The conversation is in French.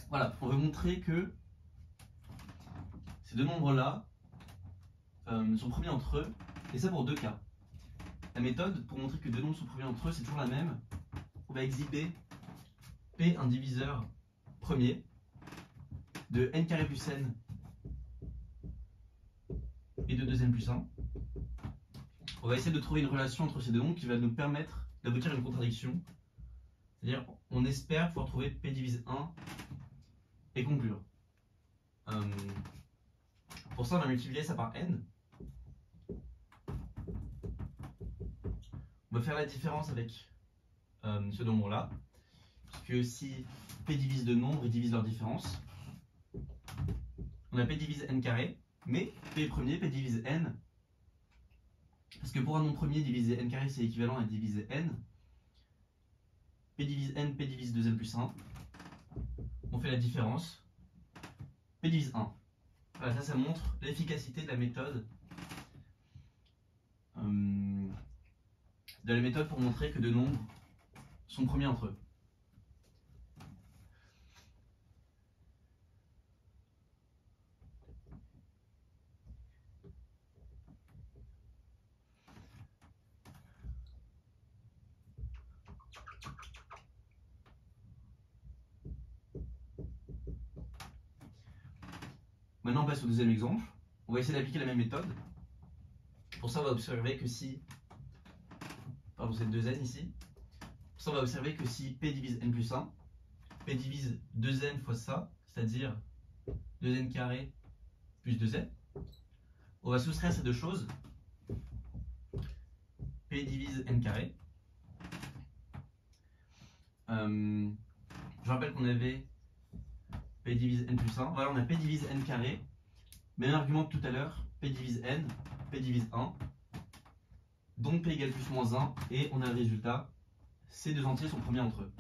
Voilà, on veut montrer que ces deux nombres-là sont premiers entre eux, et ça pour deux cas. La méthode pour montrer que deux nombres sont premiers entre eux, c'est toujours la même. On va exhiber P un diviseur premier de n carré plus n et de 2n plus 1. On va essayer de trouver une relation entre ces deux nombres qui va nous permettre d'aboutir à une contradiction. C'est-à-dire, on espère pouvoir trouver P divise 1 et conclure. Pour ça, on va multiplier ça par n. On va faire la différence avec ce nombre-là, puisque si P divise deux nombres, ils divisent leur différence. On a P divise n carré, mais P premier, P divise n, parce que pour un nombre premier, diviser n carré, c'est équivalent à diviser n. P divise n, P divise 2n plus 1. On fait la différence. P divise 1. Voilà, ça montre l'efficacité de la méthode. Pour montrer que deux nombres sont premiers entre eux. Maintenant, on passe au deuxième exemple. On va essayer d'appliquer la même méthode. Pour ça, on va observer que si... Pardon, c'est 2n ici. Pour ça, on va observer que si P divise n plus 1, P divise 2n fois ça, c'est-à-dire 2n carré plus 2n. On va soustraire ces deux choses. P divise n carré. Je rappelle qu'on avait P divise n plus 1. Voilà, on a P divise n carré. Même argument que tout à l'heure. P divise n, P divise 1. Donc P égale plus moins 1. Et on a le résultat. Ces deux entiers sont premiers entre eux.